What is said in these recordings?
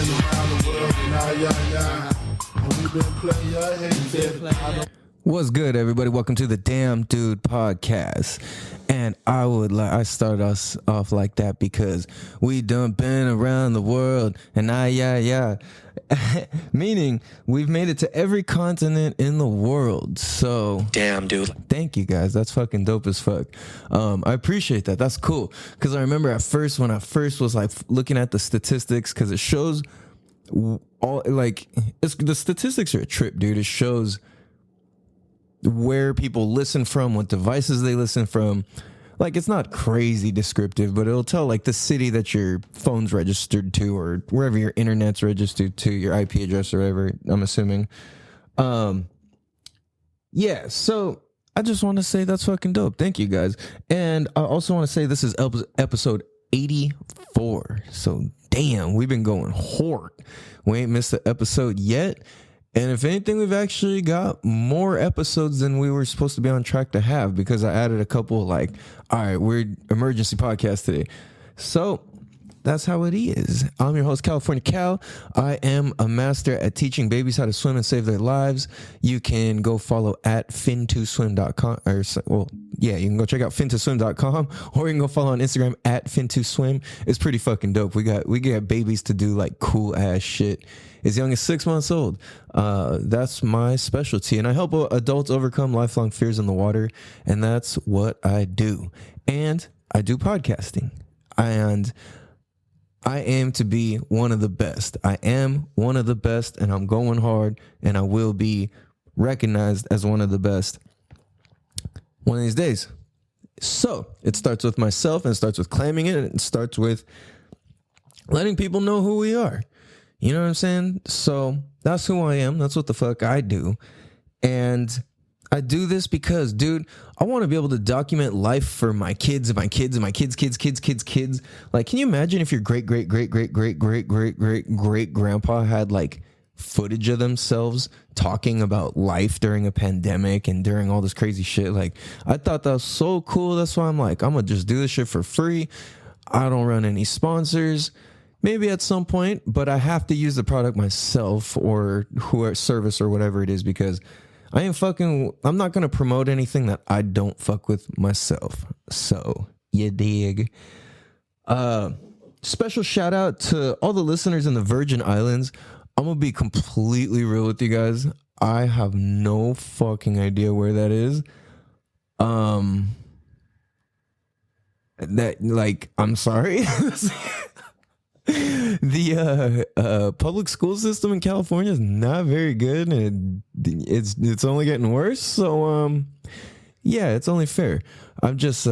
around the world and we've been playing your head. What's good, everybody? Welcome to the Damn Dude podcast. And I started us off like that because we done been around the world and meaning we've made it to every continent in the world. So damn, dude. Thank you guys. That's fucking dope as fuck. I appreciate that. That's cool. Because I remember at first when I first was like looking at the statistics, because it shows all like the statistics are a trip, dude. It shows where people listen from, what devices they listen from. Like, it's not crazy descriptive, but it'll tell like the city that your phone's registered to or wherever your internet's registered to, your IP address or whatever, I'm assuming. Yeah, so I just want to say that's fucking dope. Thank you guys. And I also want to say this is episode 84. So damn, we've been going hard. We ain't missed an episode yet. And if anything, we've actually got more episodes than we were supposed to be on track to have, because I added a couple like, all right, we're emergency podcast today. So that's how it is. I'm your host, California Cal. I am a master at teaching babies how to swim and save their lives. You can go follow at fin2swim.com. You can go check out fin2swim.com, or you can go follow on Instagram at fin2swim. It's pretty fucking dope. We get babies to do like cool ass shit as young as 6 months old. That's my specialty, and I help adults overcome lifelong fears in the water, and that's what I do. And I do podcasting, and I aim to be one of the best. I am one of the best, and I'm going hard, and I will be recognized as one of the best one of these days. So it starts with myself, and it starts with claiming it, and it starts with letting people know who we are. You know what I'm saying? So that's who I am. That's what the fuck I do. And I do this because, dude, I want to be able to document life for my kids and my kids and my kids' kids. Like, can you imagine if your great grandpa had like footage of themselves talking about life during a pandemic and during all this crazy shit? Like, I thought that was so cool. That's why I'm like, I'm going to just do this shit for free. I don't run any sponsors. Maybe at some point, but I have to use the product myself, or whoever service or whatever it is, because I'm not going to promote anything that I don't fuck with myself. So you dig. Special shout out to all the listeners in the Virgin Islands. I'm going to be completely real with you guys. I have no fucking idea where that is. I'm sorry. The public school system in California is not very good, and it's only getting worse. So yeah, it's only fair. I'm just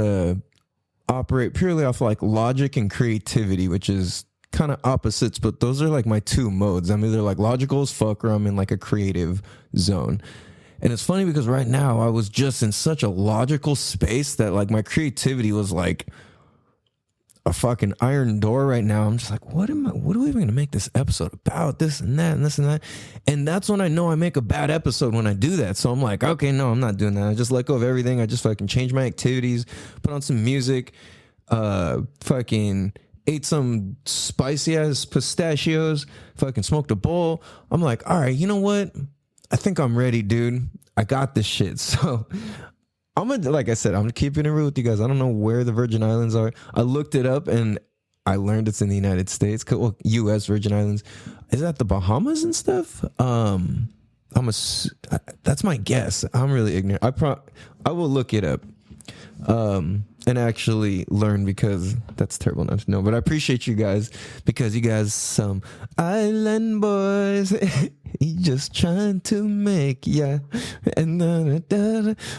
operate purely off like logic and creativity, which is kind of opposites, but those are like my two modes. I'm either like logical as fuck, or I'm in like a creative zone. And it's funny because right now I was just in such a logical space that like my creativity was like a fucking iron door right now. I'm just like, what are we even gonna make this episode about? This and that and this and that. And that's when I know I make a bad episode, when I do that. So I'm like, okay, no, I'm not doing that. I just let go of everything. I just fucking change my activities, put on some music, fucking ate some spicy ass pistachios, fucking smoked a bowl. I'm like, all right, you know what? I think I'm ready, dude. I got this shit. So like I said, I'm keeping it real with you guys. I don't know where the Virgin Islands are. I looked it up and I learned it's in the United States. Well, U.S. Virgin Islands. Is that the Bahamas and stuff? That's my guess. I'm really ignorant. I will look it up and actually learn, because that's terrible not to know. But I appreciate you guys, because you guys some island boys. You just trying to make ya, and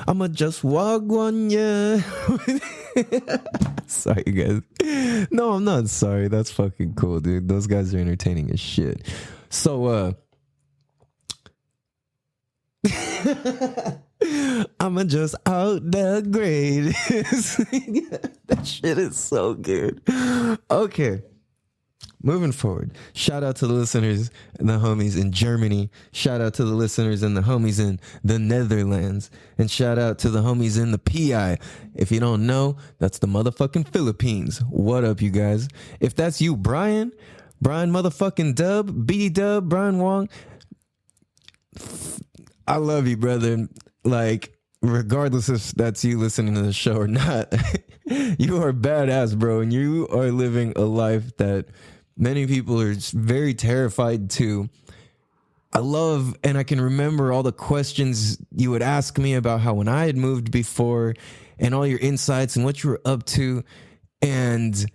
I'ma just walk one, yeah. Sorry, guys. No, I'm not sorry. That's fucking cool, dude. Those guys are entertaining as shit. So, I'ma just out the grade. That shit is so good. Okay. Moving forward, shout out to the listeners and the homies in Germany. Shout out to the listeners and the homies in the Netherlands. And shout out to the homies in the PI. If you don't know, that's the motherfucking Philippines. What up, you guys? If that's you, Brian, Brian motherfucking Dub, B Dub, Brian Wong. I love you, brother. Like, regardless if that's you listening to the show or not, you are badass, bro. And you are living a life that many people are very terrified to. I love, and I can remember all the questions you would ask me about how when I had moved before and all your insights and what you were up to. And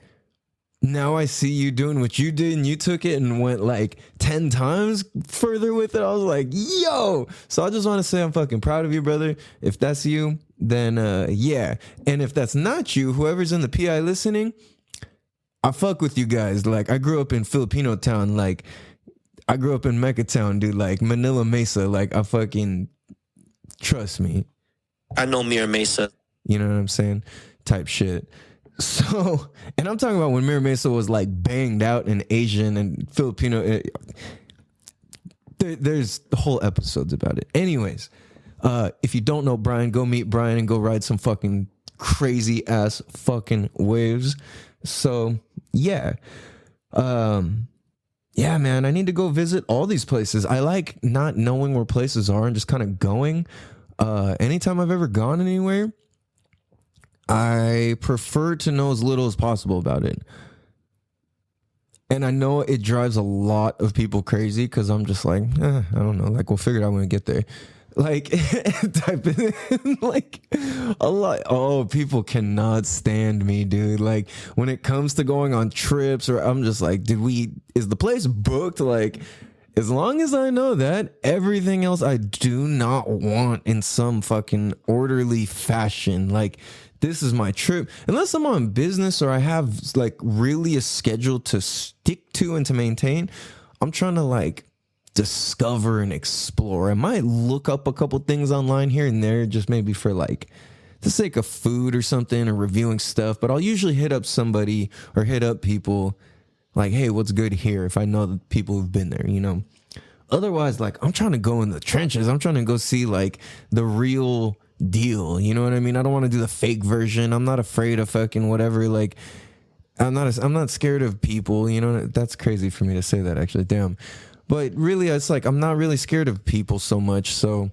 now I see you doing what you did, and you took it and went like 10 times further with it. I was like, yo. So I just want to say I'm fucking proud of you, brother. If that's you, then yeah. And if that's not you, whoever's in the PI listening, I fuck with you guys. Like, I grew up in Filipino town. Like, I grew up in Mecca town, dude. Like, Manila Mesa. Like, I fucking, trust me. I know Mira Mesa. You know what I'm saying? Type shit. So, and I'm talking about when Mira Mesa was like banged out and Asian and Filipino. There's whole episodes about it. Anyways, if you don't know Brian, go meet Brian and go ride some fucking crazy ass fucking waves. So, yeah. Yeah, man, I need to go visit all these places. I like not knowing where places are and just kind of going. Anytime I've ever gone anywhere, I prefer to know as little as possible about it. And I know it drives a lot of people crazy because I'm just like, I don't know. Like, we'll figure it out when we get there. Like, type in, like, a lot. Oh, people cannot stand me, dude. Like, when it comes to going on trips, or I'm just like, is the place booked? Like, as long as I know that, everything else I do not want in some fucking orderly fashion. Like, this is my trip. Unless I'm on business or I have like really a schedule to stick to and to maintain, I'm trying to like discover and explore. I might look up a couple things online here and there, just maybe for like the sake of food or something, or reviewing stuff. But I'll usually hit up somebody or hit up people like, hey, what's good here? If I know the people who've been there, you know. Otherwise, like, I'm trying to go in the trenches. I'm trying to go see like the real deal, you know what I mean? I don't want to do the fake version. I'm not afraid of fucking whatever. Like, I'm not scared of people, you know. That's crazy for me to say that, actually. Damn. But really, it's like, I'm not really scared of people so much. So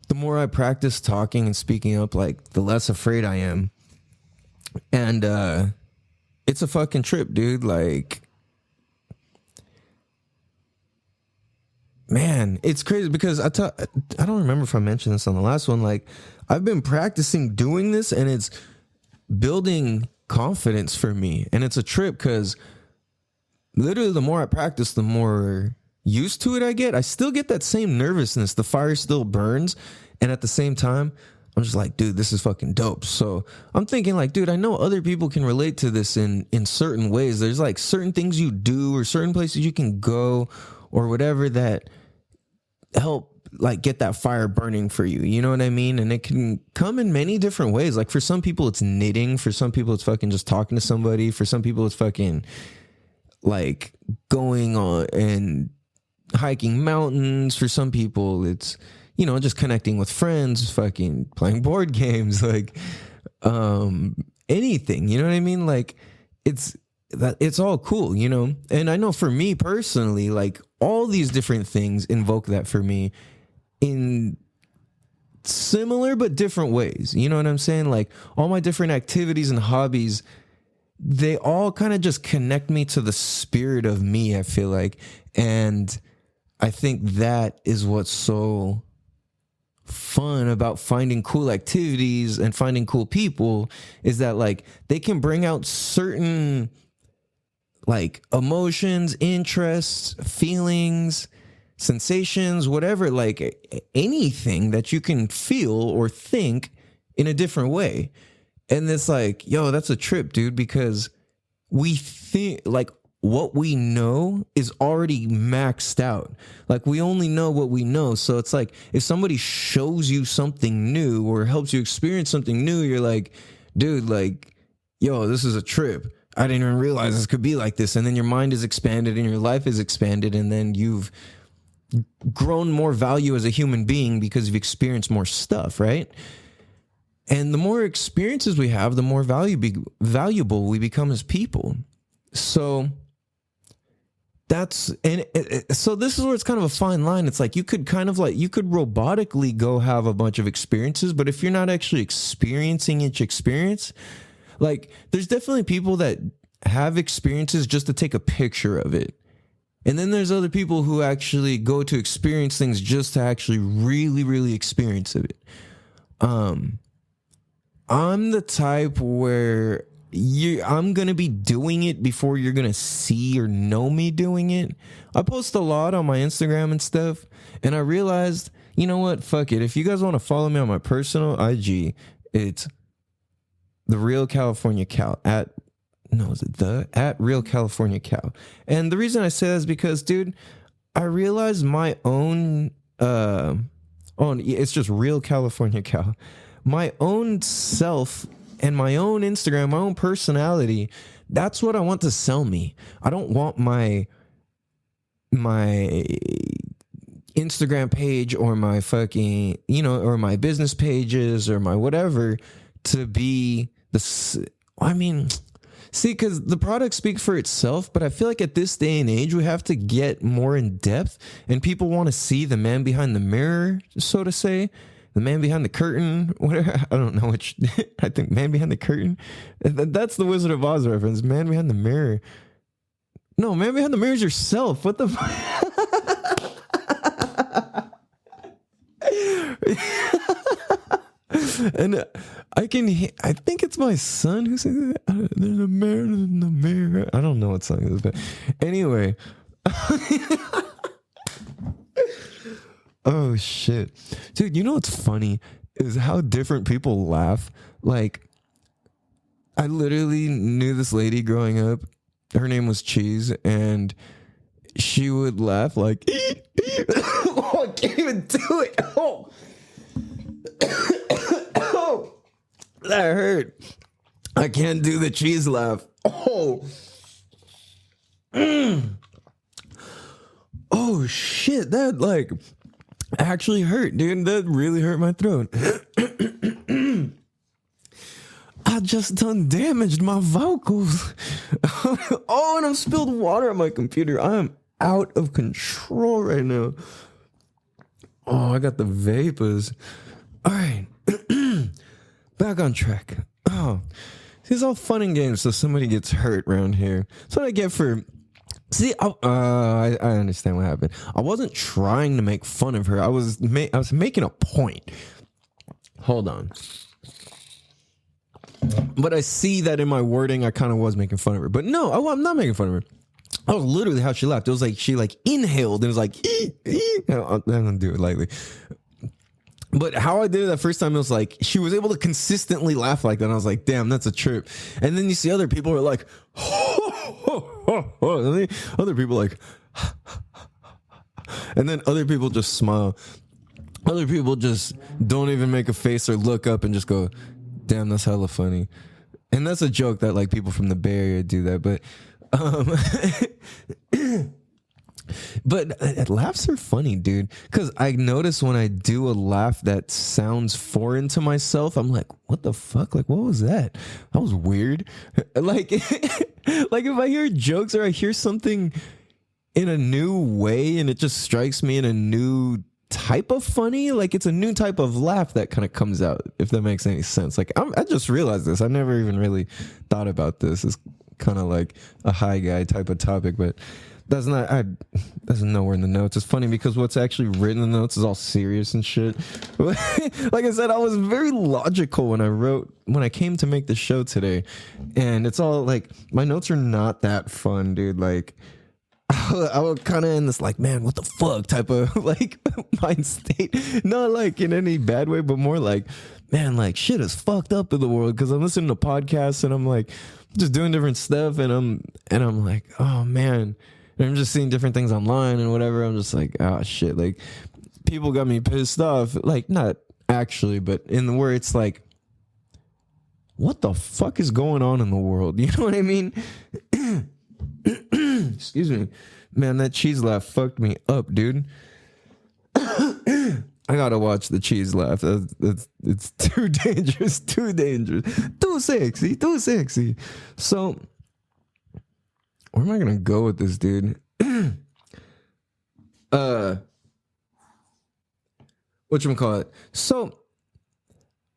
the more I practice talking and speaking up, like, the less afraid I am. And it's a fucking trip, dude. Like, man, it's crazy because I don't remember if I mentioned this on the last one. Like, I've been practicing doing this, and it's building confidence for me. And it's a trip because literally the more I practice, the more used to it I get. I still get that same nervousness. The fire still burns. And at the same time, I'm just like, dude, this is fucking dope. So I'm thinking like, dude, I know other people can relate to this in certain ways. There's like certain things you do or certain places you can go or whatever that help like get that fire burning for you. You know what I mean? And it can come in many different ways. Like, for some people it's knitting. For some people it's fucking just talking to somebody. For some people it's fucking like going on and hiking mountains. For some people it's, you know, just connecting with friends, fucking playing board games, like anything, you know what I mean? Like, it's all cool, you know? And I know for me personally, like, all these different things invoke that for me in similar but different ways. You know what I'm saying? Like, all my different activities and hobbies, they all kind of just connect me to the spirit of me, I feel like. And I think that is what's so fun about finding cool activities and finding cool people, is that like they can bring out certain like emotions, interests, feelings, sensations, whatever, like anything that you can feel or think in a different way. And it's like, yo, that's a trip, dude, because we think like what we know is already maxed out. Like, we only know what we know. So it's like, if somebody shows you something new or helps you experience something new, you're like, dude, like, yo, this is a trip. I didn't even realize this could be like this. And then your mind is expanded and your life is expanded. And then you've grown more value as a human being because you've experienced more stuff, right? And the more experiences we have, the more valuable we become as people. So so this is where it's kind of a fine line. It's like you could robotically go have a bunch of experiences, but if you're not actually experiencing each experience, like there's definitely people that have experiences just to take a picture of it. And then there's other people who actually go to experience things just to actually really, really experience it. I'm the type where I'm going to be doing it before you're going to see or know me doing it. I post a lot on my Instagram and stuff, and I realized, you know what? Fuck it. If you guys want to follow me on my personal IG, it's The Real California Cow at Real California Cow. And the reason I say that is because, dude, I realized my own, it's just Real California Cow. My own self and my own Instagram, my own personality, that's what I want to sell me. I don't want my Instagram page or my fucking, or my business pages or my whatever to be see, because the product speaks for itself, but I feel like at this day and age, we have to get more in depth, and people want to see the man behind the mirror, so to say. The man behind the curtain, whatever. I don't know which. I think man behind the curtain. That's the Wizard of Oz reference. Man behind the mirror. No, man behind the mirror is yourself. What the fuck? And I think it's my son who says that. There's a mirror in the mirror. I don't know what song it is, but anyway. Oh shit. Dude, you know what's funny is how different people laugh. Like, I literally knew this lady growing up. Her name was Cheese, and she would laugh like oh, I can't even do it. Oh. Oh, that hurt. I can't do the cheese laugh. Oh. Oh shit, that like actually hurt, dude. That really hurt my throat. I just done damaged my vocals. Oh, and I've spilled water on my computer. I am out of control right now. Oh, I got the vapors. All right. Back on track. Oh, it's all fun and games so somebody gets hurt around here. That's what I get for... See, I understand what happened. I wasn't trying to make fun of her. I was making a point. Hold on. But I see that in my wording, I kind of was making fun of her. But no, I'm not making fun of her. That was literally how she laughed. It was like she like inhaled and it was like, I don't do it lightly. But how I did it that first time, it was like she was able to consistently laugh like that. And I was like, damn, that's a trip. And then you see other people who are like, and then other people like, and then other people just smile. Other people just don't even make a face or look up and just go, damn, that's hella funny. And that's a joke that like people from the Bay Area do that. But laughs are funny, dude. Because I notice when I do a laugh that sounds foreign to myself, I'm like, what the fuck? Like, what was that? That was weird. Like, like if I hear jokes or I hear something in a new way and it just strikes me in a new type of funny, like it's a new type of laugh that kind of comes out, if that makes any sense. Like, I just realized this. I never even really thought about this. It's kind of like a high guy type of topic, but that's nowhere in the notes. It's funny because what's actually written in the notes is all serious and shit. Like I said, I was very logical when I came to make the show today, and it's all like my notes are not that fun, dude. Like I was kind of in this like, man, what the fuck type of like mind state. Not like in any bad way, but more like, man, like shit is fucked up in the world because I'm listening to podcasts and I'm like just doing different stuff and I'm like, oh man. And I'm just seeing different things online and whatever. I'm just like, oh shit. Like people got me pissed off. Like not actually, but in the where it's like, what the fuck is going on in the world? You know what I mean? Excuse me. Man, that cheese laugh fucked me up, dude. I gotta watch the cheese laugh. It's too dangerous, too sexy. So, where am I gonna go with this, dude? whatchamacallit? So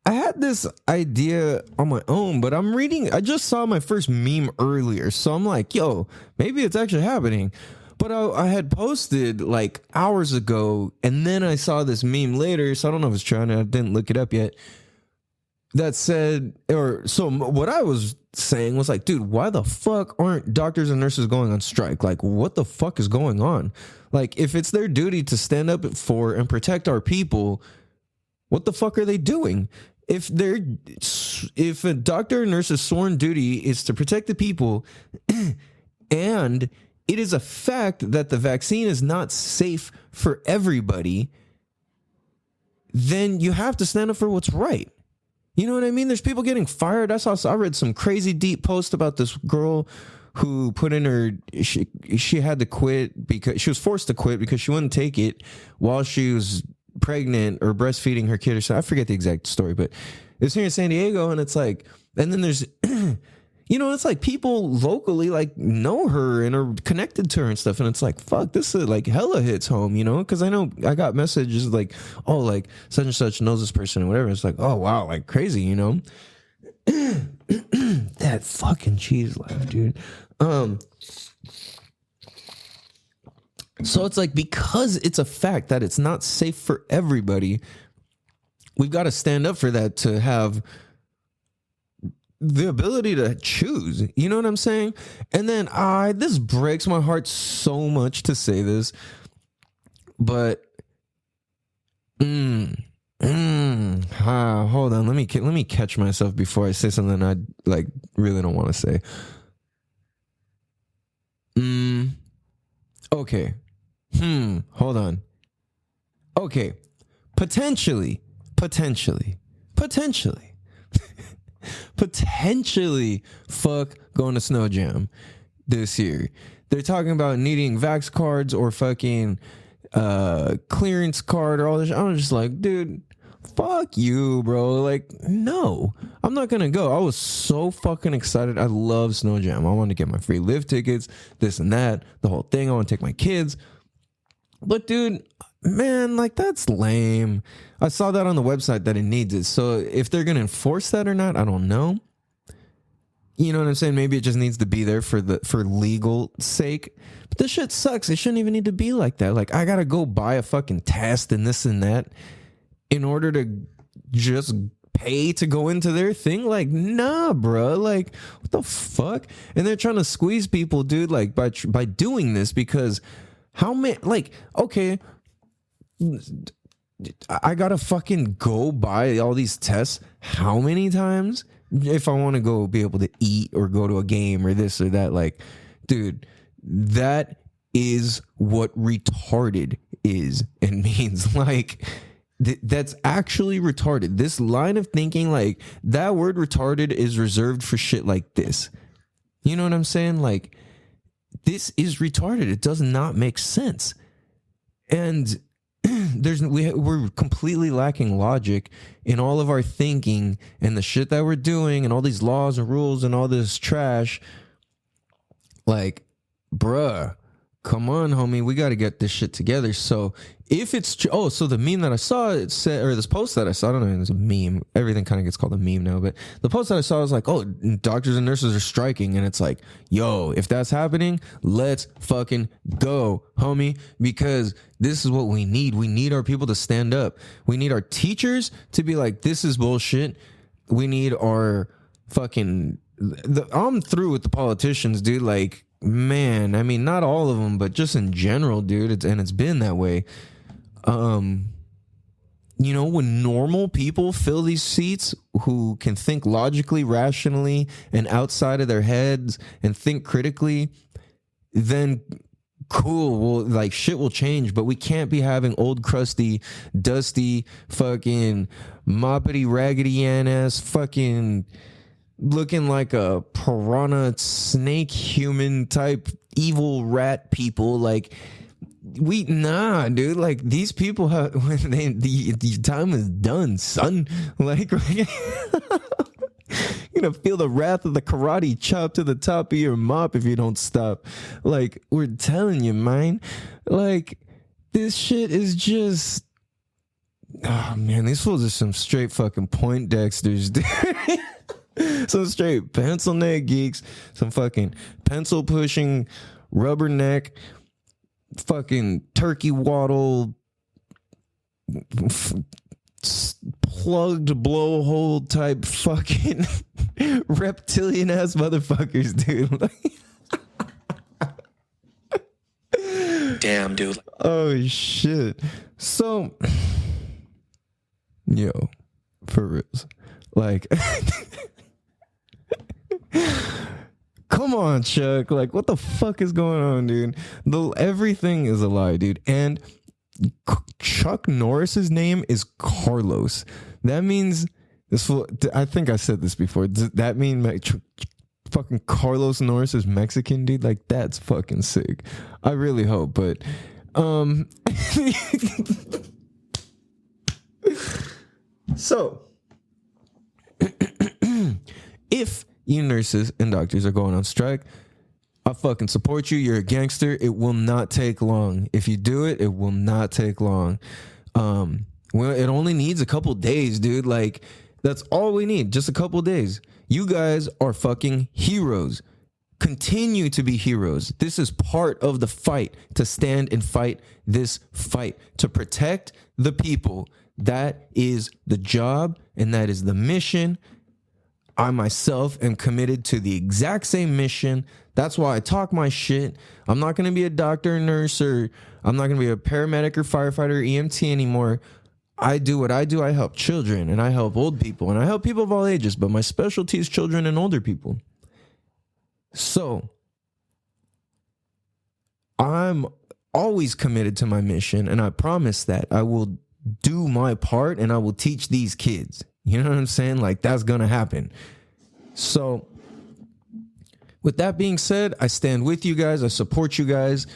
I had this idea on my own, but I just saw my first meme earlier. So I'm like, yo, maybe it's actually happening. But I had posted like hours ago, and then I saw this meme later. So I don't know if it's true. I didn't look it up yet. That said, what I was saying was like, dude, why the fuck aren't doctors and nurses going on strike? Like, what the fuck is going on? Like, if it's their duty to stand up for and protect our people, what the fuck are they doing? If a doctor or nurse's sworn duty is to protect the people, and it is a fact that the vaccine is not safe for everybody, then you have to stand up for what's right. You know what I mean? There's people getting fired. I read some crazy deep post about this girl who put in she had to quit because she was forced to quit because she wouldn't take it while she was pregnant or breastfeeding her kid or something. I forget the exact story, but it's here in San Diego, and it's like, and then there's, it's like people locally like know her and are connected to her and stuff, and it's like, fuck, this is like hella hits home, because I know I got messages like, oh, like such and such knows this person or whatever. It's like, oh wow, like crazy, that fucking cheese life, dude. So it's like, because it's a fact that it's not safe for everybody, we've got to stand up for that, to have the ability to choose. You know what I'm saying? And then this breaks my heart so much to say this, but hold on, let me catch myself before I say something I like really don't want to say. Okay. Hold on. Okay. Potentially, fuck going to Snow Jam this year. They're talking about needing vax cards or fucking clearance card or all this. I'm just like, dude, fuck you, bro. Like, no, I'm not gonna go. I was so fucking excited. I love Snow Jam. I want to get my free live tickets, this and that, the whole thing. I want to take my kids. But dude, man, like, that's lame. I saw that on the website that it needs it. So if they're gonna enforce that or not, I don't know. You know what I'm saying? Maybe it just needs to be there for legal sake. But this shit sucks. It shouldn't even need to be like that. Like, I gotta go buy a fucking test and this and that in order to just pay to go into their thing. Like, nah, bro. Like, what the fuck? And they're trying to squeeze people, dude, like by doing this, because how many, like, okay, I gotta fucking go buy all these tests how many times if I want to go be able to eat or go to a game or this or that? Like, dude, that is what retarded is and means. Like, that's actually retarded. This line of thinking, like, that word retarded is reserved for shit like this. You know what I'm saying? Like, this is retarded. It does not make sense. And we're completely lacking logic in all of our thinking and the shit that we're doing and all these laws and rules and all this trash. Like, bruh, come on, homie, we got to get this shit together. So if it's so the meme that I saw, it said, or this post that I saw, I don't know, it's a meme. Everything kind of gets called a meme now, but the post that I saw was like, oh, doctors and nurses are striking, and it's like, yo, if that's happening, let's fucking go, homie, because this is what we need. We need our people to stand up. We need our teachers to be like, this is bullshit. We need our fucking. I'm through with the politicians, dude. Like, man, I mean, not all of them, but just in general, dude. It's been that way. When normal people fill these seats who can think logically, rationally, and outside of their heads and think critically, then cool. Well, like, shit will change, but we can't be having old, crusty, dusty, fucking moppity, raggedy ass fucking looking like a piranha snake human type evil rat people. Like, nah, dude, like, these people have, when the time is done, son. Like, you're gonna feel the wrath of the karate chop to the top of your mop if you don't stop. Like, we're telling you, man. Like, this shit is just, oh man, these fools are some straight fucking Poindexters, dude. Some straight pencil neck geeks, some fucking pencil pushing, rubberneck, fucking turkey waddle, plugged blowhole type fucking reptilian ass motherfuckers, dude. Damn, dude. Oh shit. So, yo, for reals, like, come on, Chuck. Like, what the fuck is going on, dude? Everything is a lie, dude. And Chuck Norris's name is Carlos. That means this. I think I said this before. Does that mean fucking Carlos Norris is Mexican, dude? Like, that's fucking sick. I really hope, but so if you nurses and doctors are going on strike, I fucking support you. You're a gangster. It will not take long. If you do it, it will not take long. Well, it only needs a couple days, dude. Like, that's all we need. Just a couple days. You guys are fucking heroes. Continue to be heroes. This is part of the fight, to stand and fight this fight, to protect the people. That is the job, and that is the mission. I myself am committed to the exact same mission. That's why I talk my shit. I'm not going to be a doctor or nurse, or I'm not going to be a paramedic or firefighter or EMT anymore. I do what I do. I help children, and I help old people, and I help people of all ages, but my specialty is children and older people. So I'm always committed to my mission, and I promise that I will do my part, and I will teach these kids. You know what I'm saying? Like, that's going to happen. So with that being said, I stand with you guys. I support you guys.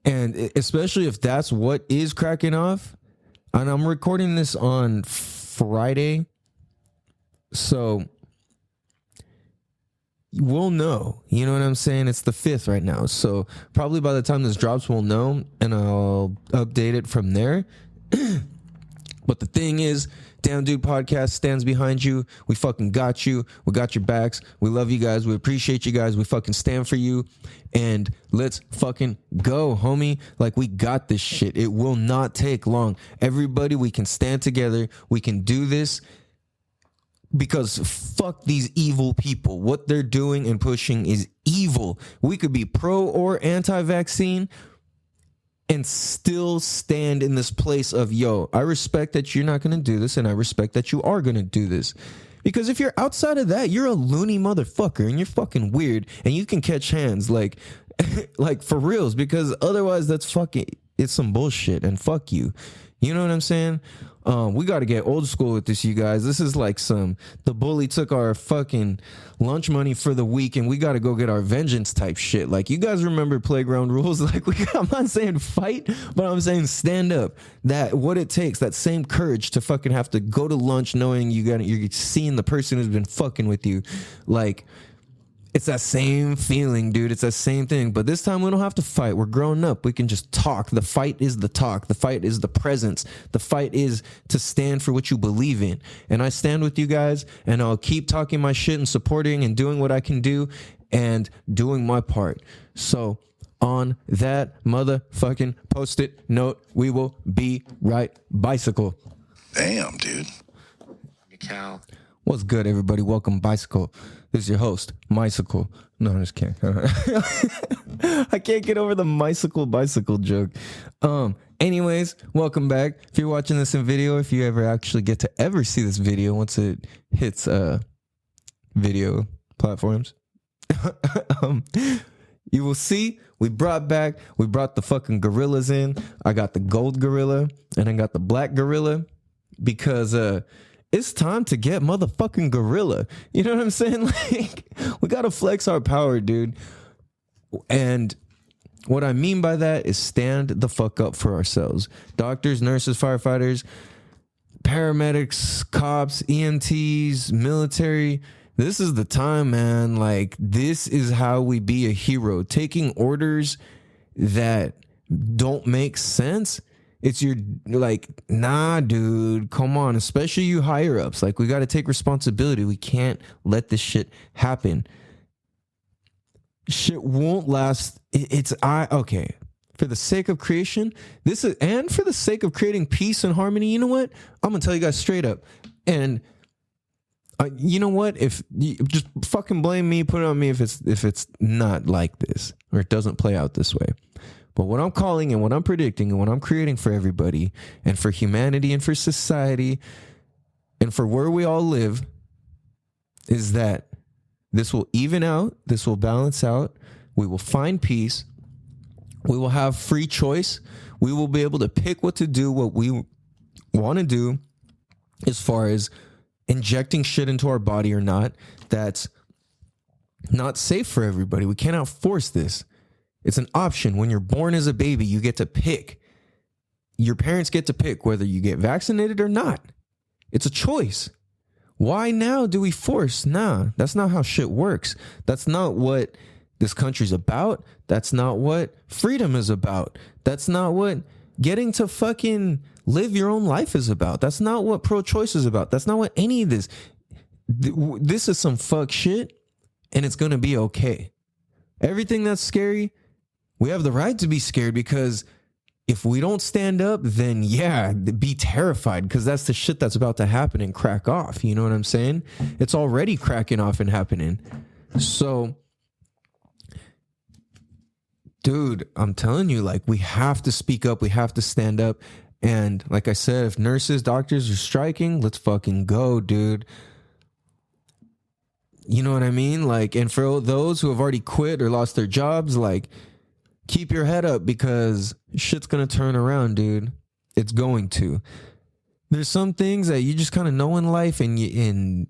And especially if that's what is cracking off. And I'm recording this on Friday. So we'll know. You know what I'm saying? It's the 5th right now. So probably by the time this drops, we'll know. And I'll update it from there. But the thing is, Damn Dude Podcast stands behind you. We fucking got you. We got your backs. We love you guys. We appreciate you guys. We fucking stand for you. And let's fucking go, homie. Like, we got this shit. It will not take long. Everybody, we can stand together. We can do this. Because fuck these evil people. What they're doing and pushing is evil. We could be pro or anti-vaccine and still stand in this place of, yo, I respect that you're not going to do this, and I respect that you are going to do this. Because if you're outside of that, you're a loony motherfucker, and you're fucking weird, and you can catch hands, like, like for reals, because otherwise that's fucking, it's some bullshit, and fuck you. You know what I'm saying? We got to get old school with this, you guys. This is like the bully took our fucking lunch money for the week, and we got to go get our vengeance type shit. Like, you guys remember playground rules? Like, I'm not saying fight, but I'm saying stand up. That what it takes, that same courage to fucking have to go to lunch knowing you're seeing the person who's been fucking with you. Like, it's that same feeling, dude. It's that same thing. But this time we don't have to fight. We're grown up. We can just talk. The fight is the talk. The fight is the presence. The fight is to stand for what you believe in. And I stand with you guys, and I'll keep talking my shit and supporting and doing what I can do and doing my part. So on that motherfucking post-it note, we will be right bicycle. Damn, dude. Cow. What's good, everybody? Welcome, Bicycle. This is your host, Mycicle. No, I just can't. I can't get over the bicycle joke. Anyways, welcome back. If you're watching this in video, if you ever actually get to ever see this video once it hits video platforms, you will see we brought the fucking gorillas in. I got the gold gorilla and I got the black gorilla because it's time to get motherfucking gorilla. You know what I'm saying? Like, we got to flex our power, dude. And what I mean by that is stand the fuck up for ourselves. Doctors, nurses, firefighters, paramedics, cops, EMTs, military. This is the time, man. Like, this is how we be a hero. Taking orders that don't make sense, it's your like, nah, dude, come on. Especially you higher ups. Like, we got to take responsibility. We can't let this shit happen. Shit won't last. Okay. For the sake of creation, and for the sake of creating peace and harmony, you know what? I'm gonna tell you guys straight up. And you know what? If you just fucking blame me, put it on me if it's not like this or it doesn't play out this way. But what I'm calling and what I'm predicting and what I'm creating for everybody and for humanity and for society and for where we all live is that this will even out. This will balance out. We will find peace. We will have free choice. We will be able to pick what to do, what we want to do as far as injecting shit into our body or not. That's not safe for everybody. We cannot force this. It's an option. When you're born as a baby, you get to pick. Your parents get to pick whether you get vaccinated or not. It's a choice. Why now do we force? Nah, that's not how shit works. That's not what this country's about. That's not what freedom is about. That's not what getting to fucking live your own life is about. That's not what pro-choice is about. That's not what any of this. This is some fuck shit, and it's going to be okay. Everything that's scary, we have the right to be scared, because if we don't stand up, then yeah, be terrified, because that's the shit that's about to happen and crack off. You know what I'm saying? It's already cracking off and happening. So, dude, I'm telling you, like, we have to speak up. We have to stand up. And like I said, if nurses, doctors are striking, let's fucking go, dude. You know what I mean? Like, and for those who have already quit or lost their jobs, like, keep your head up, because shit's going to turn around, dude. It's going to. There's some things that you just kind of know in life, and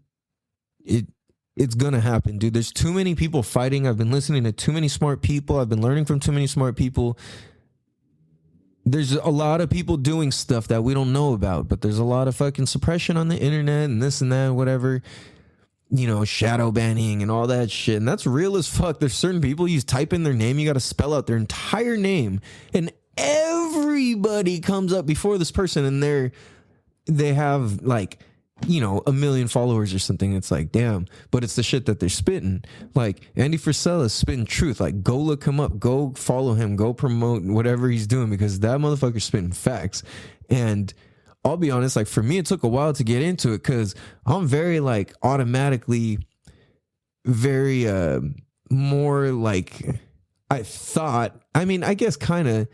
it's going to happen, dude. There's too many people fighting. I've been listening to too many smart people. I've been learning from too many smart people. There's a lot of people doing stuff that we don't know about, but there's a lot of fucking suppression on the internet and this and that, whatever, you know, shadow banning and all that shit. And that's real as fuck. There's certain people, you type in their name, you got to spell out their entire name, and everybody comes up before this person, and they have like, you know, 1 million followers or something. It's like, damn, but it's the shit that they're spitting. Like, Andy Frisella is spitting truth. Like, go look him up, go follow him, go promote whatever he's doing, because that motherfucker's spitting facts. And I'll be honest, like, for me, it took a while to get into it, because I'm very, like, automatically very more like I thought. I mean, I guess kind of.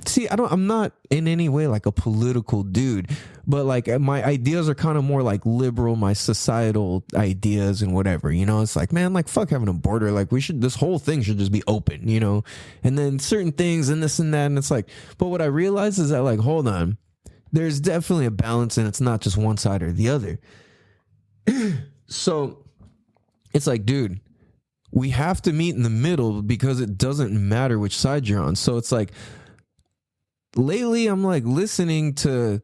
See, I'm not in any way like a political dude, but like my ideas are kind of more like liberal, my societal ideas and whatever, you know. It's like, man, like, fuck having a border. Like, this whole thing should just be open, you know, and then certain things and this and that. And it's like, but what I realized is that, like, hold on, there's definitely a balance, and it's not just one side or the other. So it's like, dude, we have to meet in the middle, because it doesn't matter which side you're on. So it's like, lately, I'm like listening to,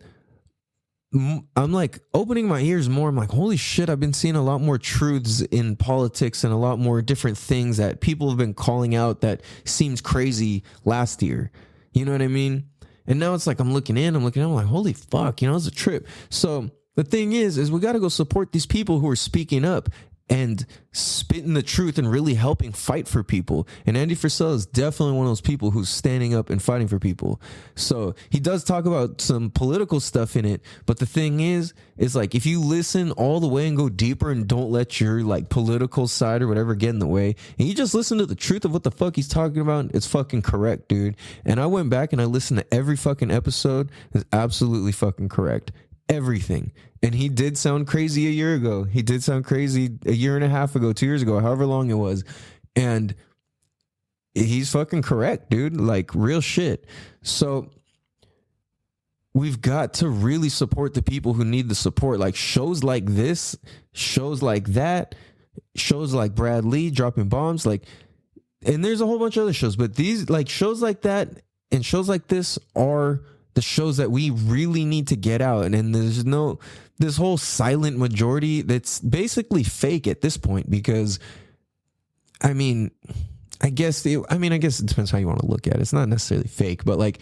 I'm like opening my ears more. I'm like, holy shit, I've been seeing a lot more truths in politics and a lot more different things that people have been calling out that seems crazy last year. You know what I mean? And now it's like, I'm looking in, I'm like, holy fuck, you know, it's a trip. So the thing is we got to go support these people who are speaking up and spitting the truth and really helping fight for people. And Andy Frisella is definitely one of those people who's standing up and fighting for people. So he does talk about some political stuff in it, but the thing is like, if you listen all the way and go deeper and don't let your like political side or whatever get in the way, and you just listen to the truth of what the fuck he's talking about, it's fucking correct, dude. And I went back and I listened to every fucking episode. It's absolutely fucking correct. Everything. And he did sound crazy a year ago. He did sound crazy a year and a half ago, 2 years ago, however long it was. And he's fucking correct, dude. Like, real shit. So we've got to really support the people who need the support. Like, shows like this, shows like that, shows like Brad Lee dropping bombs. Like, and there's a whole bunch of other shows, but these, like, shows like that and shows like this are the shows that we really need to get out. And there's this whole silent majority that's basically fake at this point, because I mean, I guess it depends how you want to look at it. It's not necessarily fake, but like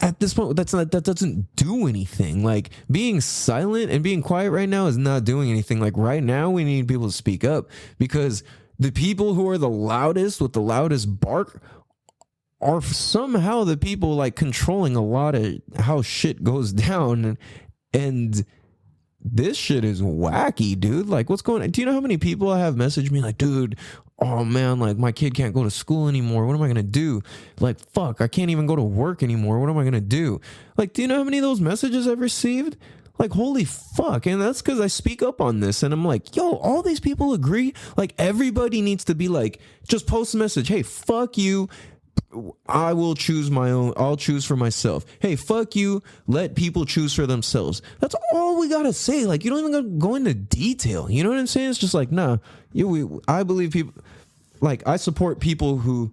at this point, that doesn't do anything. Like being silent and being quiet right now is not doing anything. Like right now, we need people to speak up because the people who are the loudest with the loudest bark are somehow the people like controlling a lot of how shit goes down. And this shit is wacky, dude. Like, what's going on? Do you know how many people have messaged me like, dude, oh man, like my kid can't go to school anymore. What am I going to do? Like, fuck, I can't even go to work anymore. What am I going to do? Like, do you know how many of those messages I've received? Like, holy fuck. And that's because I speak up on this and I'm like, yo, all these people agree. Like, everybody needs to be like, just post a message. Hey, fuck you. I will choose my own. I'll choose for myself. Hey, fuck you. Let people choose for themselves. That's all we gotta say. Like, you don't even go into detail. You know what I'm saying? It's just like, nah. I believe people. Like, I support people who.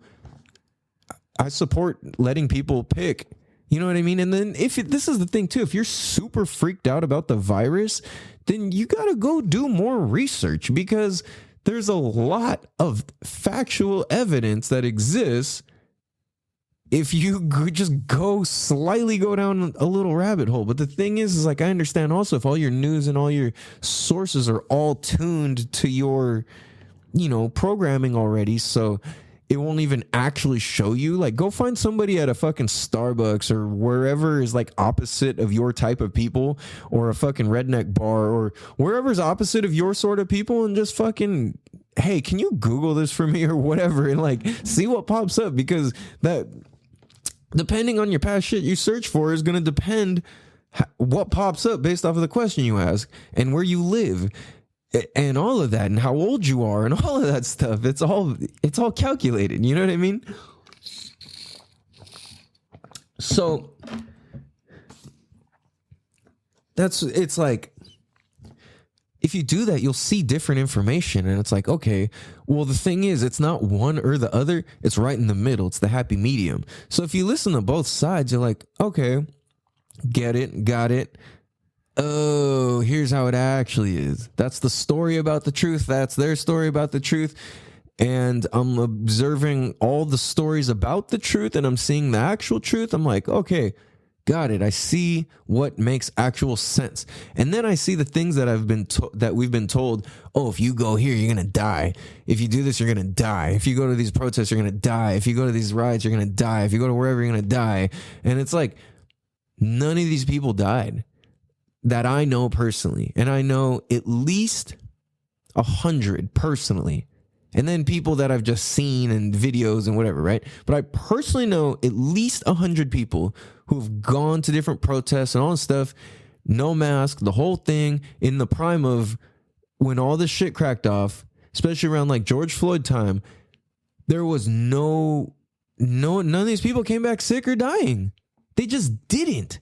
I support letting people pick. You know what I mean? And then this is the thing too. If you're super freaked out about the virus, then you gotta go do more research because there's a lot of factual evidence that exists. If you just slightly go down a little rabbit hole. But the thing is like, I understand also if all your news and all your sources are all tuned to your, programming already. So it won't even actually show you. Like, go find somebody at a fucking Starbucks or wherever is like opposite of your type of people, or a fucking redneck bar, or wherever's opposite of your sort of people, and just fucking, hey, can you Google this for me or whatever, and like see what pops up, because that, depending on your past shit you search for, is going to depend what pops up based off of the question you ask and where you live and all of that and how old you are and all of that stuff. It's all calculated. You know what I mean? So it's like, if you do that, you'll see different information. And it's like, okay, well, the thing is, it's not one or the other. It's right in the middle. It's the happy medium. So if you listen to both sides, you're like, okay, get it, got it. Oh, here's how it actually is. That's the story about the truth. That's their story about the truth. And I'm observing all the stories about the truth and I'm seeing the actual truth. I'm like, okay, got it. I see what makes actual sense. And then I see the things that we've been told. Oh, if you go here, you're going to die. If you do this, you're going to die. If you go to these protests, you're going to die. If you go to these riots, you're going to die. If you go to wherever, you're going to die. And it's like, none of these people died that I know personally. And I know at least 100 personally. And then people that I've just seen in videos and whatever, right? But I personally know at least 100 people who've gone to different protests and all this stuff, no mask, the whole thing, in the prime of when all this shit cracked off, especially around like George Floyd time. There was none of these people came back sick or dying. They just didn't.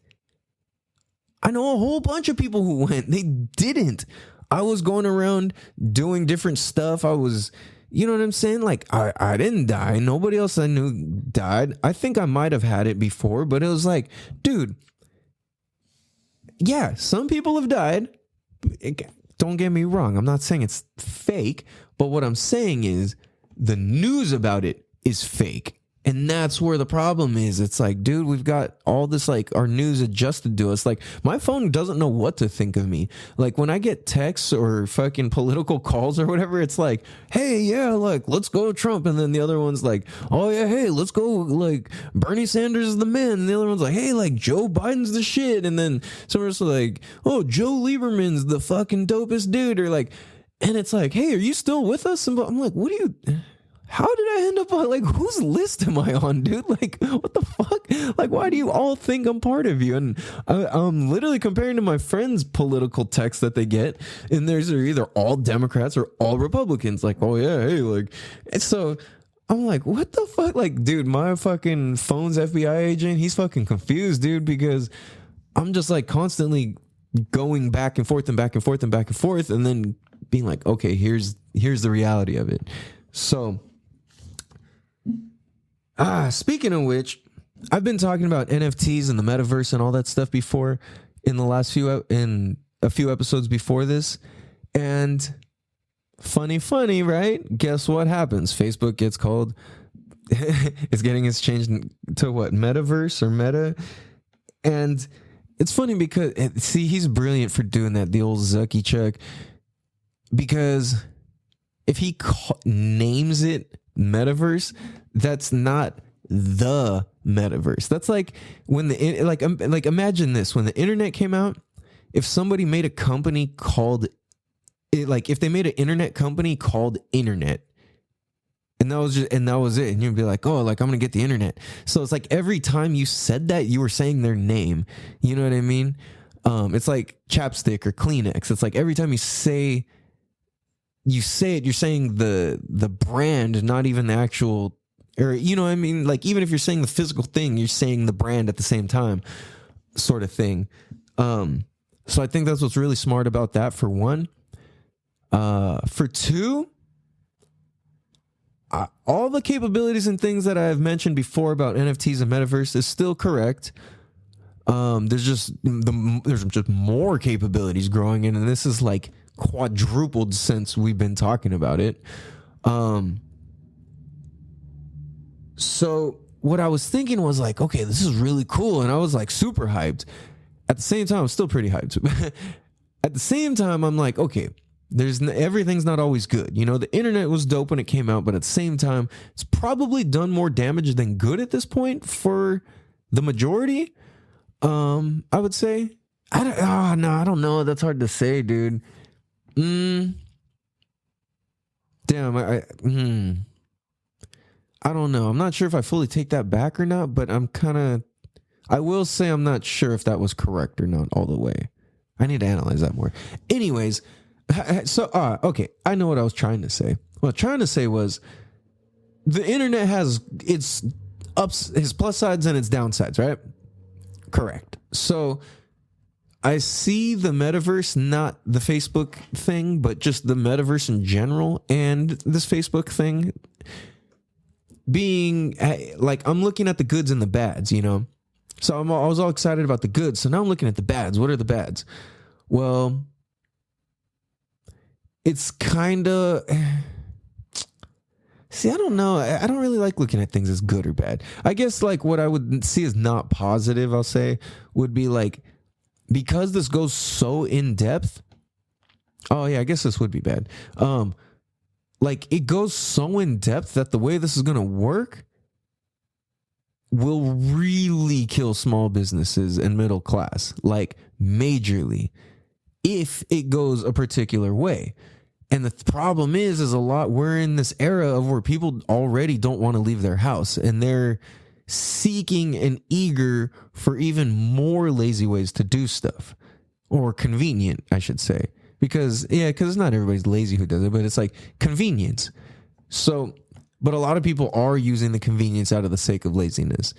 I know a whole bunch of people who went. They didn't. I was going around doing different stuff. I was, you know what I'm saying? Like, I didn't die. Nobody else I knew died. I think I might have had it before, but it was like, dude, yeah, some people have died. Don't get me wrong. I'm not saying it's fake, but what I'm saying is the news about it is fake. And that's where the problem is. It's like, dude, we've got all this, like, our news adjusted to us. Like, my phone doesn't know what to think of me. Like, when I get texts or fucking political calls or whatever, it's like, hey, yeah, like, let's go Trump. And then the other one's like, oh, yeah, hey, let's go, like, Bernie Sanders is the man. And the other one's like, hey, like, Joe Biden's the shit. And then someone's like, oh, Joe Lieberman's the fucking dopest dude. Or like, and it's like, hey, are you still with us? And I'm like, what do you... How did I end up on, like, whose list am I on, dude? Like, what the fuck? Like, why do you all think I'm part of you? And I'm literally comparing to my friends' political texts that they get, and they're either all Democrats or all Republicans. Like, oh yeah, hey, like, and so I'm like, what the fuck? Like, dude, my fucking phone's FBI agent, he's fucking confused, dude, because I'm just like constantly going back and forth and back and forth and back and forth, and then being like, okay, here's the reality of it. So. Speaking of which, I've been talking about NFTs and the metaverse and all that stuff before in a few episodes before this. And funny, right? Guess what happens? Facebook gets called it's getting its changed to what, metaverse or meta. And it's funny because see, he's brilliant for doing that, the old Zucky Chuck, because if he names it metaverse, that's not the metaverse. That's like when like imagine this, when the internet came out, if somebody made a company called it, like if they made an internet company called Internet, and that was it, and you'd be like, oh, like I'm gonna get the internet. So it's like every time you said that, you were saying their name. You know what I mean? It's like chapstick or Kleenex. It's like every time you say it, you're saying the brand, not even the actual, or you know what I mean? Like even if you're saying the physical thing, you're saying the brand at the same time, sort of thing. So I think that's what's really smart about that, for one. For two, all the capabilities and things that I've mentioned before about NFTs and metaverse is still correct. There's just more capabilities growing in, and this is like quadrupled since we've been talking about it. So what I was thinking was like, okay, this is really cool, and I was like super hyped. At the same time, I'm still pretty hyped. At the same time, I'm like, okay, everything's not always good. You know, the internet was dope when it came out, but at the same time, it's probably done more damage than good at this point for the majority. I would say. I don't know. That's hard to say, dude. Damn, I don't know. I'm not sure if I fully take that back or not, but I will say I'm not sure if that was correct or not all the way. I need to analyze that more. Anyways, so, okay, I know what I was trying to say. What I was trying to say was the internet has its plus sides and its downsides, right? Correct. So I see the metaverse, not the Facebook thing, but just the metaverse in general, and this Facebook thing being like, I'm looking at the goods and the bads, you know? So I was all excited about the goods. So now I'm looking at the bads. What are the bads? Well, it's kind of, see, I don't know. I don't really like looking at things as good or bad. I guess like what I would see as not positive, I'll say, would be like, because this goes so in depth. Oh yeah, I guess this would be bad. Like it goes so in depth that the way this is going to work will really kill small businesses and middle class, like majorly, if it goes a particular way. And the problem is we're in this era of where people already don't want to leave their house, and they're seeking and eager for even more lazy ways to do stuff, or convenient, I should say, because it's not everybody's lazy who does it, but it's like convenience. So, but a lot of people are using the convenience out of the sake of laziness.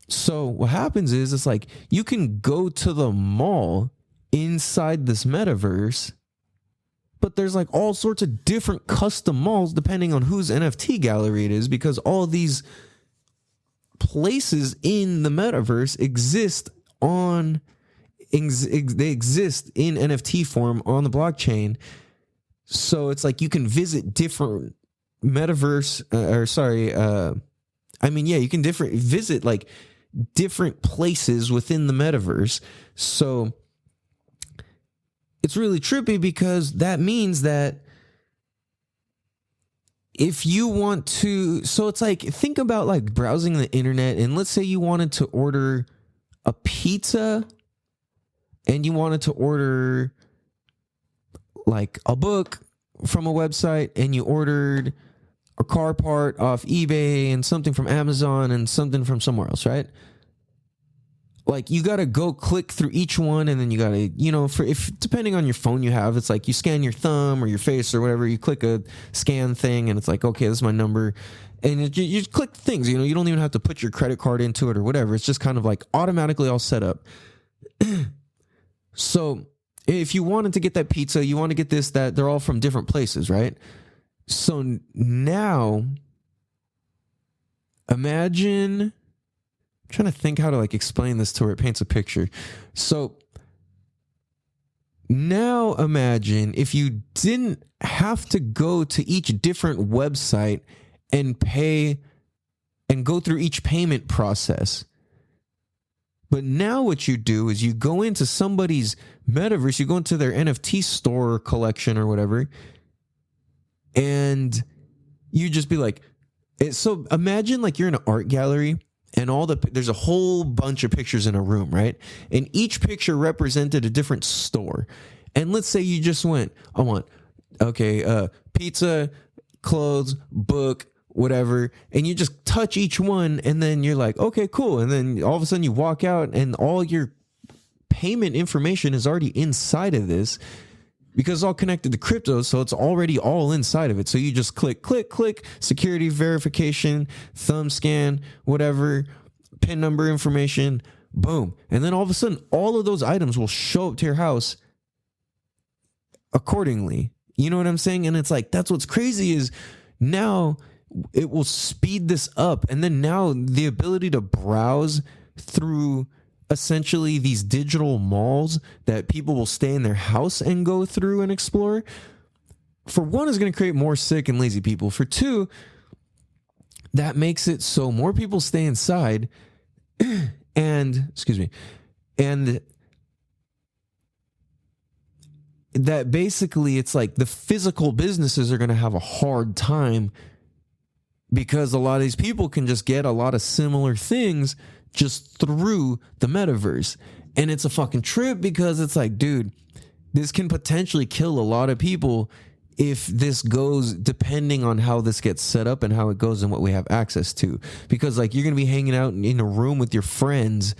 So what happens is it's like you can go to the mall inside this metaverse, but there's like all sorts of different custom malls depending on whose NFT gallery it is, because all of these places in the metaverse exist they exist in NFT form on the blockchain. So it's like you can visit different metaverse, you can visit like different places within the metaverse. So it's really trippy, because that means that if you want to, so it's like, think about like browsing the internet, and let's say you wanted to order a pizza, and you wanted to order like a book from a website, and you ordered a car part off eBay and something from Amazon and something from somewhere else, right? Like you got to go click through each one, and then you got to, depending on your phone you have, it's like you scan your thumb or your face or whatever, you click a scan thing, and it's like, okay, this is my number. And you just click things, you don't even have to put your credit card into it or whatever. It's just kind of like automatically all set up. So if you wanted to get that pizza, you want to get this, that, they're all from different places, right? So now imagine, I'm trying to think how to like explain this to where it paints a picture. So now imagine if you didn't have to go to each different website and pay and go through each payment process. But now what you do is you go into somebody's metaverse, you go into their NFT store collection or whatever, and you just be like, so imagine like you're in an art gallery and there's a whole bunch of pictures in a room, right? And each picture represented a different store. And let's say you just went, I want, pizza, clothes, book, whatever, and you just touch each one, and then you're like, okay, cool. And then all of a sudden you walk out and all your payment information is already inside of this because it's all connected to crypto. So it's already all inside of it. So you just click, security verification, thumb scan, whatever, PIN number information, boom. And then all of a sudden, all of those items will show up to your house accordingly. You know what I'm saying? And it's like, that's what's crazy is now it will speed this up. And then now the ability to browse through essentially these digital malls that people will stay in their house and go through and explore, for one, is going to create more sick and lazy people. For two, that makes it so more people stay inside and that basically it's like the physical businesses are going to have a hard time because a lot of these people can just get a lot of similar things just through the metaverse. And it's a fucking trip because it's like, dude, this can potentially kill a lot of people if this goes, depending on how this gets set up and how it goes and what we have access to. Because like you're going to be hanging out in a room with your friends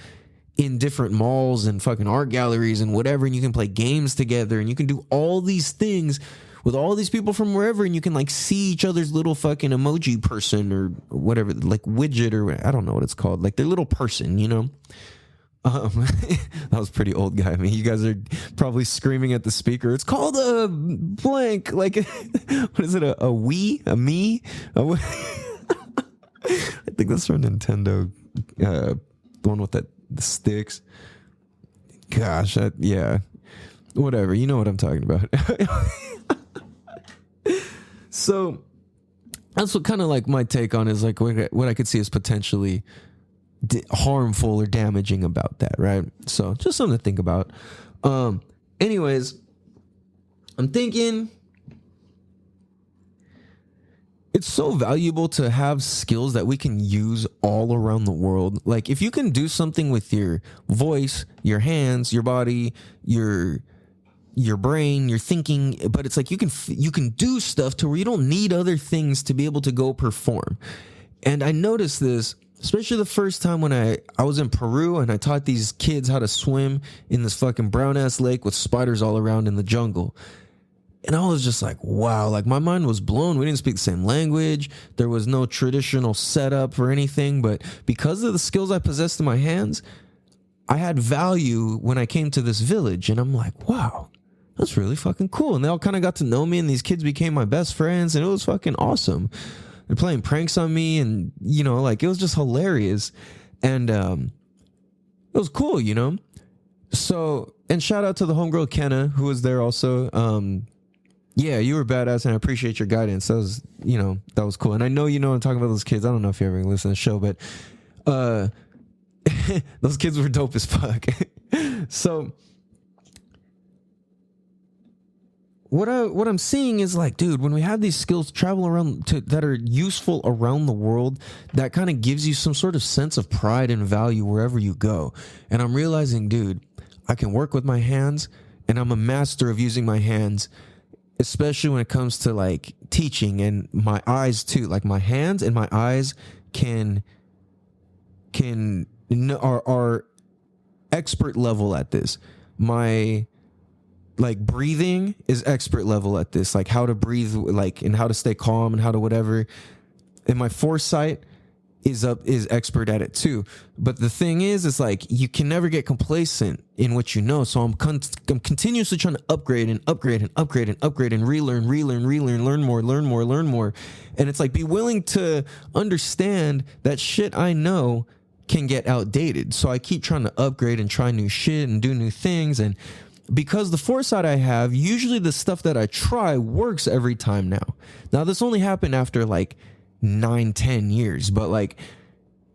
in different malls and fucking art galleries and whatever, and you can play games together and you can do all these things with all these people from wherever, and you can like see each other's little fucking emoji person or whatever, like widget, or I don't know what it's called, like their little person, you know. That was pretty old guy. I mean, you guys are probably screaming at the speaker. It's called a blank. Like, what is it? A we? A me? I think that's from Nintendo. The one with the sticks. Gosh, yeah. Whatever. You know what I'm talking about. So that's what kind of like my take on is like what I could see as potentially harmful or damaging about that, right? So just something to think about. Anyways, I'm thinking it's so valuable to have skills that we can use all around the world. Like if you can do something with your voice, your hands, your body, your brain, your thinking, but it's like you can do stuff to where you don't need other things to be able to go perform. And I noticed this, especially the first time when I was in Peru and I taught these kids how to swim in this fucking brown ass lake with spiders all around in the jungle. And I was just like, wow, like my mind was blown. We didn't speak the same language. There was no traditional setup or anything, but because of the skills I possessed in my hands, I had value when I came to this village. And I'm like, wow, that's really fucking cool. And they all kind of got to know me, and these kids became my best friends, and it was fucking awesome. They're playing pranks on me, and, you know, like, it was just hilarious. And it was cool, you know? So, and shout out to the homegirl Kenna, who was there also. Yeah, you were badass, and I appreciate your guidance. That was, you know, that was cool. And I know you know I'm talking about those kids. I don't know if you ever listen to the show, but those kids were dope as fuck. So what I'm seeing is like, dude, when we have these skills travel around that are useful around the world, that kind of gives you some sort of sense of pride and value wherever you go. And I'm realizing, dude, I can work with my hands, and I'm a master of using my hands, especially when it comes to like teaching, and my eyes too. Like my hands and my eyes are expert level at this. My like breathing is expert level at this, like how to breathe, like, and how to stay calm and how to whatever. And my foresight is expert at it too. But the thing is, it's like you can never get complacent in what you know. So I'm continuously trying to upgrade and relearn, learn more. And it's like, be willing to understand that shit I know can get outdated. So I keep trying to upgrade and try new shit and do new things. And because the foresight I have, usually the stuff that I try works every time now. Now, this only happened after like 9-10 years, but like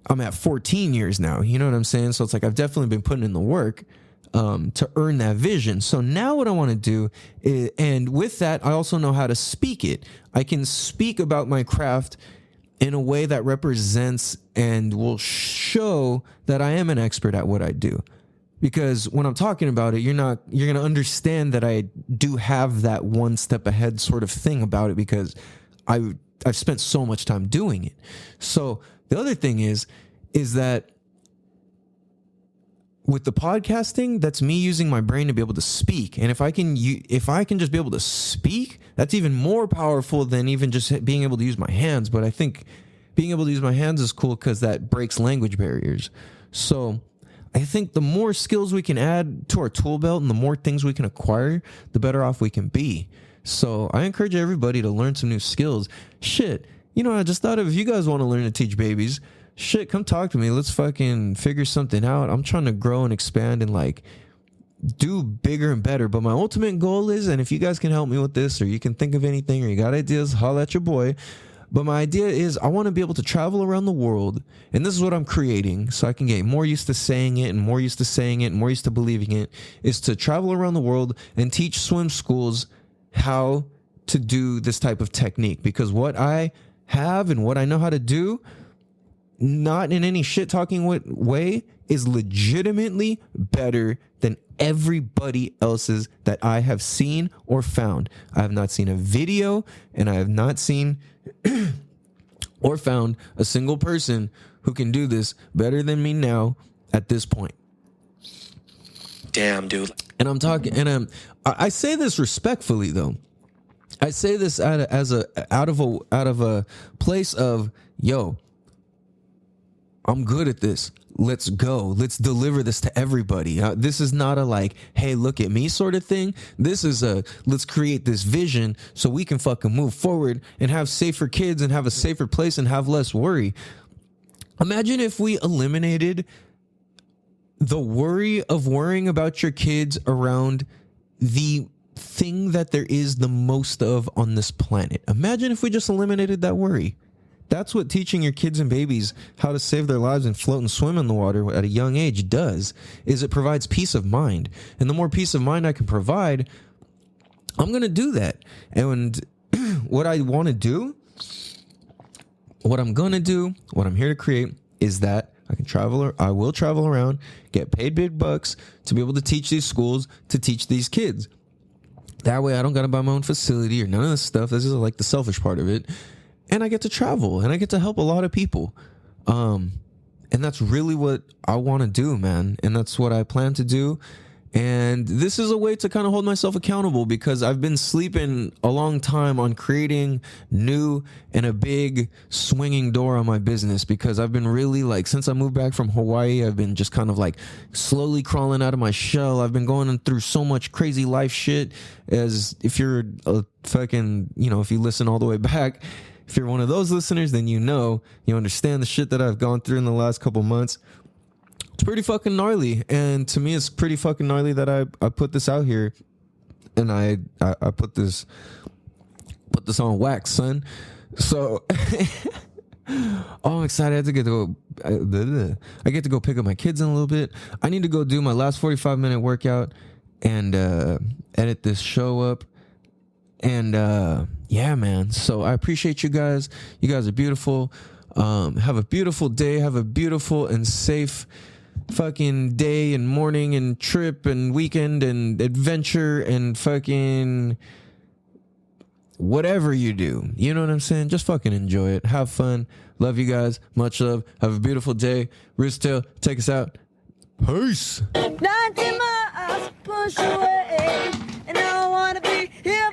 I'm at 14 years now, you know what I'm saying? So it's like I've definitely been putting in the work to earn that vision. So now what I want to do is, and with that, I also know how to speak it. I can speak about my craft in a way that represents and will show that I am an expert at what I do. Because when I'm talking about it, you're going to understand that I do have that one step ahead sort of thing about it, because I've spent so much time doing it. So the other thing is that with the podcasting, that's me using my brain to be able to speak. And if I can just be able to speak, that's even more powerful than even just being able to use my hands. But I think being able to use my hands is cool because that breaks language barriers. So I think the more skills we can add to our tool belt and the more things we can acquire, the better off we can be. So I encourage everybody to learn some new skills. Shit, I just thought if you guys want to learn to teach babies, shit, come talk to me. Let's fucking figure something out. I'm trying to grow and expand and like do bigger and better. But my ultimate goal is, and if you guys can help me with this, or you can think of anything, or you got ideas, holla at your boy. But my idea is I want to be able to travel around the world, and this is what I'm creating so I can get more used to saying it and more used to saying it and more used to believing it, is to travel around the world and teach swim schools how to do this type of technique. Because what I have and what I know how to do, not in any shit talking way, is legitimately better than everybody else's that I have seen or found. I have not seen a video, and I have not seen or found a single person who can do this better than me now at this point. Damn, dude. And I'm talking, and I say this respectfully though. I say this out of a place of, yo, I'm good at this. Let's go. Let's deliver this to everybody. This is not a like, hey, look at me sort of thing. This is a, let's create this vision so we can fucking move forward and have safer kids and have a safer place and have less worry. Imagine if we eliminated the worry of worrying about your kids around the thing that there is the most of on this planet. Imagine if we just eliminated that worry. That's what teaching your kids and babies how to save their lives and float and swim in the water at a young age does, is it provides peace of mind. And the more peace of mind I can provide, I'm going to do that. And what I want to do, what I'm going to do, what I'm here to create is that I will travel around, get paid big bucks to be able to teach these schools, to teach these kids. That way I don't got to buy my own facility or none of this stuff. This is like the selfish part of it. And I get to travel and I get to help a lot of people. And that's really what I want to do, man. And that's what I plan to do. And this is a way to kind of hold myself accountable, because I've been sleeping a long time on creating new and a big swinging door on my business, because I've been really like, since I moved back from Hawaii, I've been just kind of like slowly crawling out of my shell. I've been going through so much crazy life shit. As if you're a fucking, if you listen all the way back, if you're one of those listeners, then you understand the shit that I've gone through in the last couple months. It's pretty fucking gnarly. And to me, it's pretty fucking gnarly that I put this out here. And I put this on wax, son. So I'm excited. I get to go pick up my kids in a little bit. I need to go do my last 45-minute workout and edit this show up. And yeah, man. So I appreciate you guys. You guys are beautiful. Have a beautiful day. Have a beautiful and safe fucking day and morning and trip and weekend and adventure and fucking whatever you do. You know what I'm saying? Just fucking enjoy it. Have fun. Love you guys. Much love. Have a beautiful day. Rooster, take us out. Peace. 90 miles push away, and I wanna be here.